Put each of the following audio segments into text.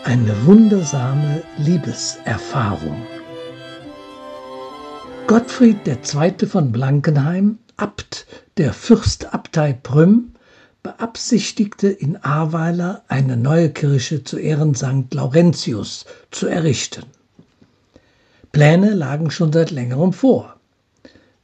Eine wundersame Liebeserfahrung. Gottfried II. Von Blankenheim, Abt der Fürstabtei Prüm, beabsichtigte in Ahrweiler eine neue Kirche zu Ehren St. Laurentius zu errichten. Pläne lagen schon seit längerem vor.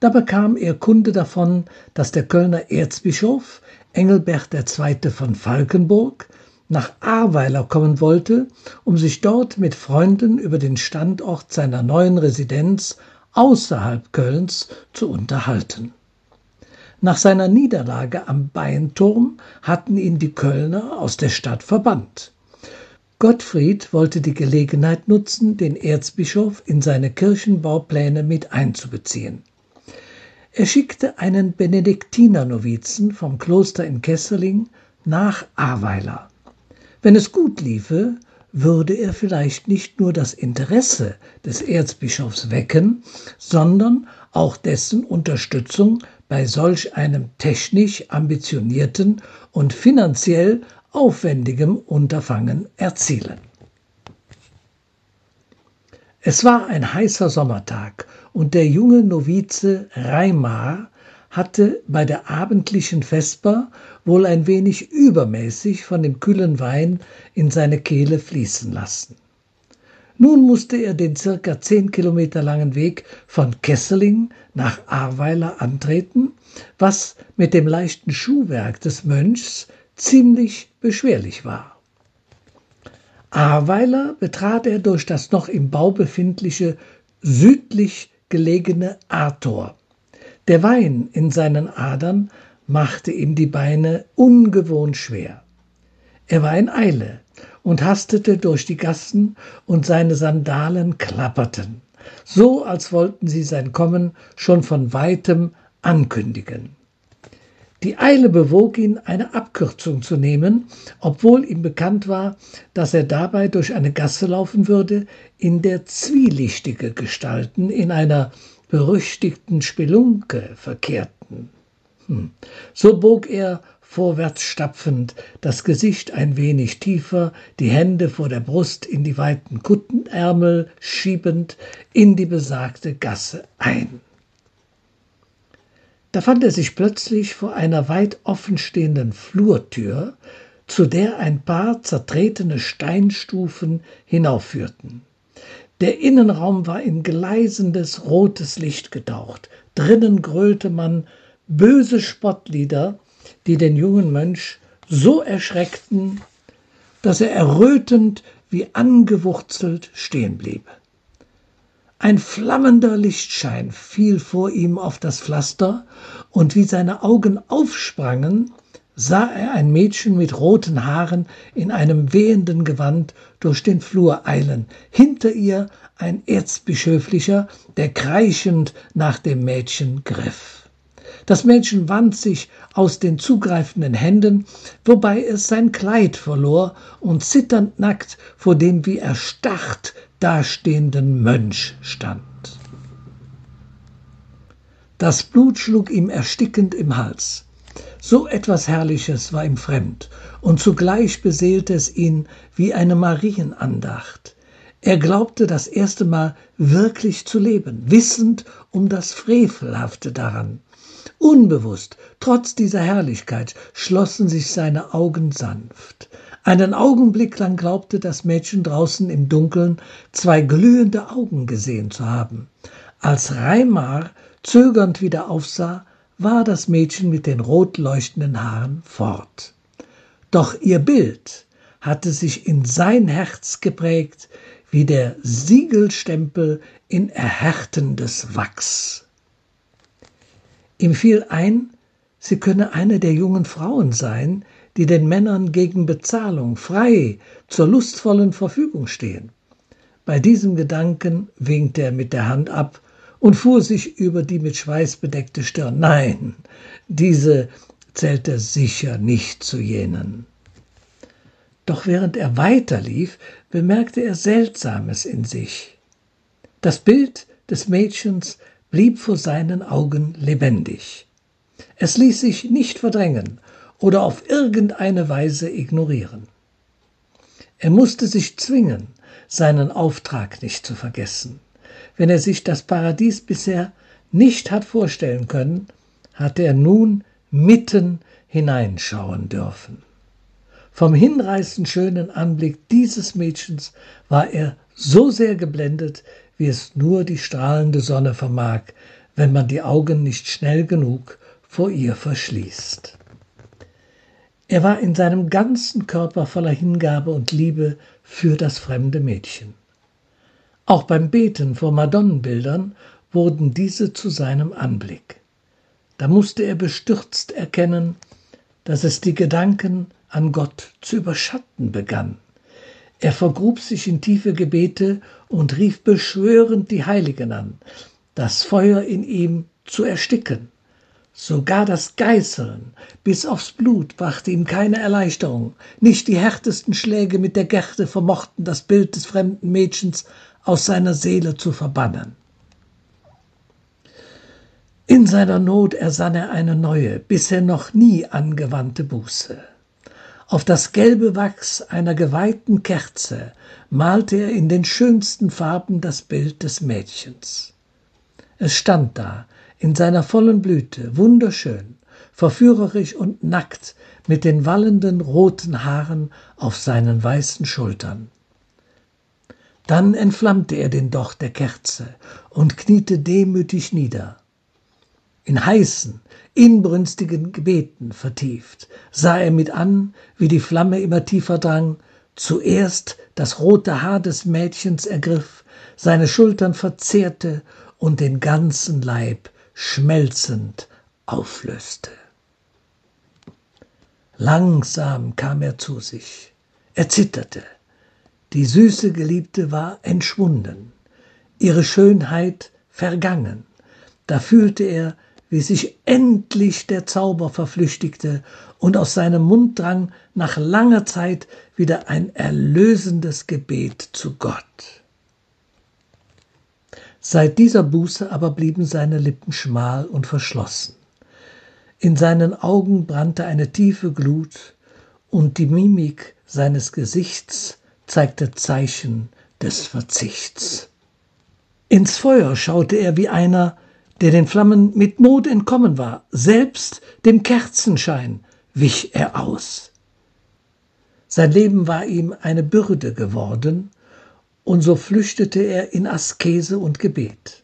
Da bekam er Kunde davon, dass der Kölner Erzbischof Engelbert II. Von Falkenburg nach Ahrweiler kommen wollte, um sich dort mit Freunden über den Standort seiner neuen Residenz außerhalb Kölns zu unterhalten. Nach seiner Niederlage am Beinturm hatten ihn die Kölner aus der Stadt verbannt. Gottfried wollte die Gelegenheit nutzen, den Erzbischof in seine Kirchenbaupläne mit einzubeziehen. Er schickte einen Benediktinernovizen vom Kloster in Kesseling nach Ahrweiler. Wenn es gut liefe, würde er vielleicht nicht nur das Interesse des Erzbischofs wecken, sondern auch dessen Unterstützung bei solch einem technisch ambitionierten und finanziell aufwendigem Unterfangen erzielen. Es war ein heißer Sommertag und der junge Novize Reimar hatte bei der abendlichen Vesper wohl ein wenig übermäßig von dem kühlen Wein in seine Kehle fließen lassen. Nun musste er den circa 10 Kilometer langen Weg von Kesseling nach Ahrweiler antreten, was mit dem leichten Schuhwerk des Mönchs ziemlich beschwerlich war. Ahrweiler betrat er durch das noch im Bau befindliche südlich gelegene Ahrtor. Der Wein in seinen Adern machte ihm die Beine ungewohnt schwer. Er war in Eile und hastete durch die Gassen, und seine Sandalen klapperten, so als wollten sie sein Kommen schon von weitem ankündigen. Die Eile bewog ihn, eine Abkürzung zu nehmen, obwohl ihm bekannt war, dass er dabei durch eine Gasse laufen würde, in der zwielichtige Gestalten in einer berüchtigten Spelunke verkehrten. So bog er, vorwärts stapfend, das Gesicht ein wenig tiefer, die Hände vor der Brust in die weiten Kuttenärmel schiebend, in die besagte Gasse ein. Da fand er sich plötzlich vor einer weit offenstehenden Flurtür, zu der ein paar zertretene Steinstufen hinaufführten. Der Innenraum war in gleißendes rotes Licht getaucht. Drinnen grölte man böse Spottlieder, die den jungen Mönch so erschreckten, dass er errötend wie angewurzelt stehen blieb. Ein flammender Lichtschein fiel vor ihm auf das Pflaster, und wie seine Augen aufsprangen, sah er ein Mädchen mit roten Haaren in einem wehenden Gewand durch den Flur eilen, hinter ihr ein Erzbischöflicher, der kreischend nach dem Mädchen griff. Das Mädchen wand sich aus den zugreifenden Händen, wobei es sein Kleid verlor und zitternd nackt vor dem wie erstarrt dastehenden Mönch stand. Das Blut schlug ihm erstickend im Hals. So etwas Herrliches war ihm fremd, und zugleich beseelte es ihn wie eine Marienandacht. Er glaubte das erste Mal wirklich zu leben, wissend um das Frevelhafte daran. Unbewusst, trotz dieser Herrlichkeit, schlossen sich seine Augen sanft. Einen Augenblick lang glaubte das Mädchen draußen im Dunkeln 2 glühende Augen gesehen zu haben. Als Reimar zögernd wieder aufsah, war das Mädchen mit den rot leuchtenden Haaren fort. Doch ihr Bild hatte sich in sein Herz geprägt wie der Siegelstempel in erhärtendes Wachs. Ihm fiel ein, sie könne eine der jungen Frauen sein, die den Männern gegen Bezahlung frei zur lustvollen Verfügung stehen. Bei diesem Gedanken winkte er mit der Hand ab und fuhr sich über die mit Schweiß bedeckte Stirn. Nein, diese zählte sicher nicht zu jenen. Doch während er weiterlief, bemerkte er Seltsames in sich. Das Bild des Mädchens blieb vor seinen Augen lebendig. Es ließ sich nicht verdrängen oder auf irgendeine Weise ignorieren. Er musste sich zwingen, seinen Auftrag nicht zu vergessen. Wenn er sich das Paradies bisher nicht hat vorstellen können, hatte er nun mitten hineinschauen dürfen. Vom hinreißend schönen Anblick dieses Mädchens war er so sehr geblendet, wie es nur die strahlende Sonne vermag, wenn man die Augen nicht schnell genug vor ihr verschließt. Er war in seinem ganzen Körper voller Hingabe und Liebe für das fremde Mädchen. Auch beim Beten vor Madonnenbildern wurden diese zu seinem Anblick. Da musste er bestürzt erkennen, dass es die Gedanken an Gott zu überschatten begann. Er vergrub sich in tiefe Gebete und rief beschwörend die Heiligen an, das Feuer in ihm zu ersticken. Sogar das Geißeln bis aufs Blut brachte ihm keine Erleichterung. Nicht die härtesten Schläge mit der Gerte vermochten das Bild des fremden Mädchens aus seiner Seele zu verbannen. In seiner Not ersann er eine neue, bisher noch nie angewandte Buße. Auf das gelbe Wachs einer geweihten Kerze malte er in den schönsten Farben das Bild des Mädchens. Es stand da, in seiner vollen Blüte, wunderschön, verführerisch und nackt, mit den wallenden roten Haaren auf seinen weißen Schultern. Dann entflammte er den Docht der Kerze und kniete demütig nieder. In heißen, inbrünstigen Gebeten vertieft, sah er mit an, wie die Flamme immer tiefer drang, zuerst das rote Haar des Mädchens ergriff, seine Schultern verzehrte und den ganzen Leib schmelzend auflöste. Langsam kam er zu sich. Er zitterte. Die süße Geliebte war entschwunden, ihre Schönheit vergangen. Da fühlte er, wie sich endlich der Zauber verflüchtigte und aus seinem Mund drang nach langer Zeit wieder ein erlösendes Gebet zu Gott. Seit dieser Buße aber blieben seine Lippen schmal und verschlossen. In seinen Augen brannte eine tiefe Glut und die Mimik seines Gesichts zeigte Zeichen des Verzichts. Ins Feuer schaute er wie einer, der den Flammen mit Not entkommen war. Selbst dem Kerzenschein wich er aus. Sein Leben war ihm eine Bürde geworden, und so flüchtete er in Askese und Gebet.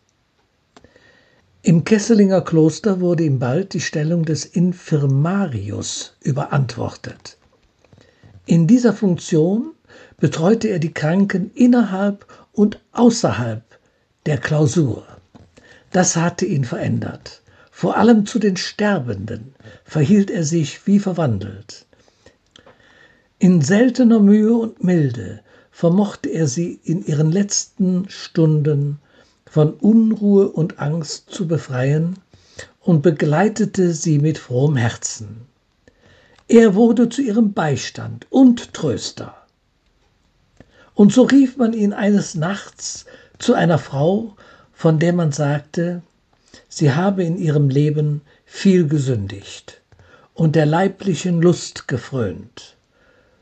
Im Kesselinger Kloster wurde ihm bald die Stellung des Infirmarius überantwortet. In dieser Funktion betreute er die Kranken innerhalb und außerhalb der Klausur. Das hatte ihn verändert. Vor allem zu den Sterbenden verhielt er sich wie verwandelt. In seltener Mühe und Milde vermochte er sie in ihren letzten Stunden von Unruhe und Angst zu befreien und begleitete sie mit frohem Herzen. Er wurde zu ihrem Beistand und Tröster. Und so rief man ihn eines Nachts zu einer Frau, von der man sagte, sie habe in ihrem Leben viel gesündigt und der leiblichen Lust gefrönt.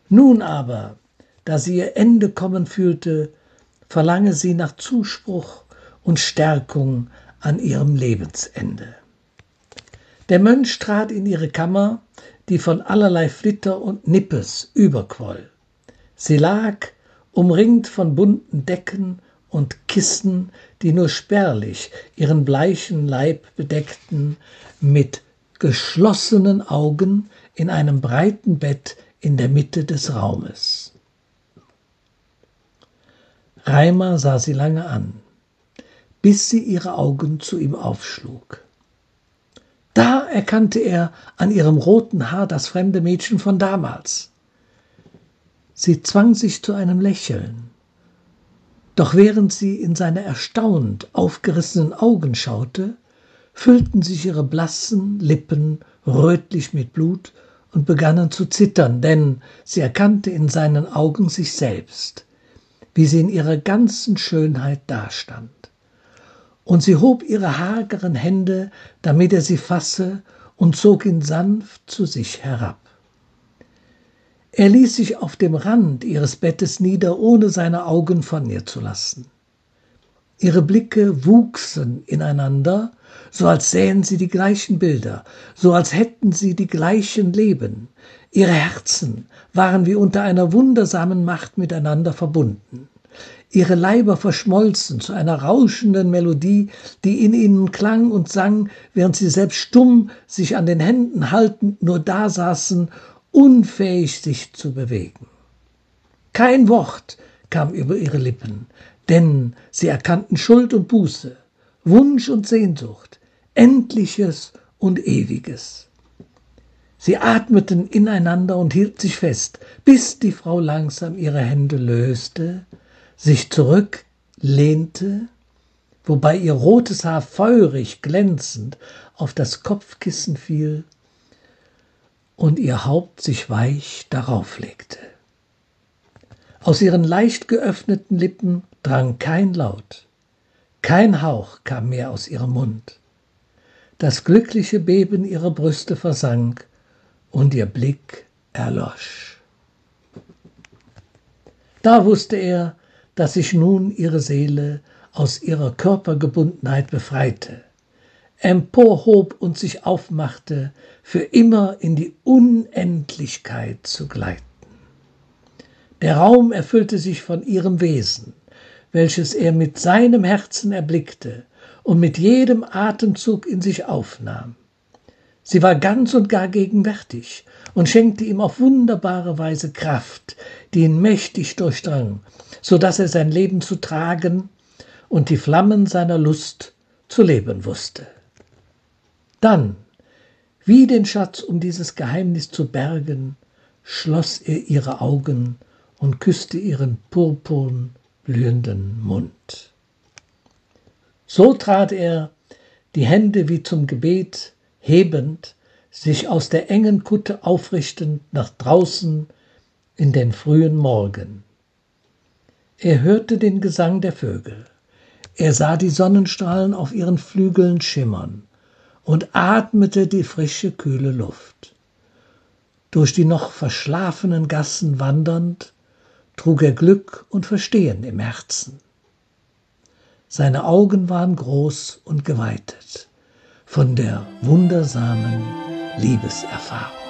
Nun aber, da sie ihr Ende kommen fühlte, verlange sie nach Zuspruch und Stärkung an ihrem Lebensende. Der Mönch trat in ihre Kammer, die von allerlei Flitter und Nippes überquoll. Sie lag, umringt von bunten Decken und Kissen, die nur spärlich ihren bleichen Leib bedeckten, mit geschlossenen Augen in einem breiten Bett in der Mitte des Raumes. Reimer sah sie lange an, bis sie ihre Augen zu ihm aufschlug. Da erkannte er an ihrem roten Haar das fremde Mädchen von damals. Sie zwang sich zu einem Lächeln. Doch während sie in seine erstaunt aufgerissenen Augen schaute, füllten sich ihre blassen Lippen rötlich mit Blut und begannen zu zittern, denn sie erkannte in seinen Augen sich selbst, wie sie in ihrer ganzen Schönheit dastand. Und sie hob ihre hageren Hände, damit er sie fasse, und zog ihn sanft zu sich herab. Er ließ sich auf dem Rand ihres Bettes nieder, ohne seine Augen von ihr zu lassen. Ihre Blicke wuchsen ineinander, so als sähen sie die gleichen Bilder, so als hätten sie die gleichen Leben. Ihre Herzen waren wie unter einer wundersamen Macht miteinander verbunden. Ihre Leiber verschmolzen zu einer rauschenden Melodie, die in ihnen klang und sang, während sie selbst stumm, sich an den Händen haltend, nur dasaßen, unfähig sich zu bewegen. Kein Wort kam über ihre Lippen, denn sie erkannten Schuld und Buße, Wunsch und Sehnsucht, Endliches und Ewiges. Sie atmeten ineinander und hielten sich fest, bis die Frau langsam ihre Hände löste, sich zurücklehnte, wobei ihr rotes Haar feurig glänzend auf das Kopfkissen fiel und ihr Haupt sich weich darauf legte. Aus ihren leicht geöffneten Lippen drang kein Laut, kein Hauch kam mehr aus ihrem Mund. Das glückliche Beben ihrer Brüste versank und ihr Blick erlosch. Da wusste er, dass sich nun ihre Seele aus ihrer Körpergebundenheit befreite, emporhob und sich aufmachte, für immer in die Unendlichkeit zu gleiten. Der Raum erfüllte sich von ihrem Wesen, welches er mit seinem Herzen erblickte und mit jedem Atemzug in sich aufnahm. Sie war ganz und gar gegenwärtig und schenkte ihm auf wunderbare Weise Kraft, die ihn mächtig durchdrang, so dass er sein Leben zu tragen und die Flammen seiner Lust zu leben wusste. Dann, wie den Schatz, um dieses Geheimnis zu bergen, schloss er ihre Augen und küsste ihren purpurn blühenden Mund. So trat er, die Hände wie zum Gebet hebend, sich aus der engen Kutte aufrichtend nach draußen in den frühen Morgen. Er hörte den Gesang der Vögel, er sah die Sonnenstrahlen auf ihren Flügeln schimmern und atmete die frische, kühle Luft. Durch die noch verschlafenen Gassen wandernd, trug er Glück und Verstehen im Herzen. Seine Augen waren groß und geweitet von der wundersamen Liebeserfahrung.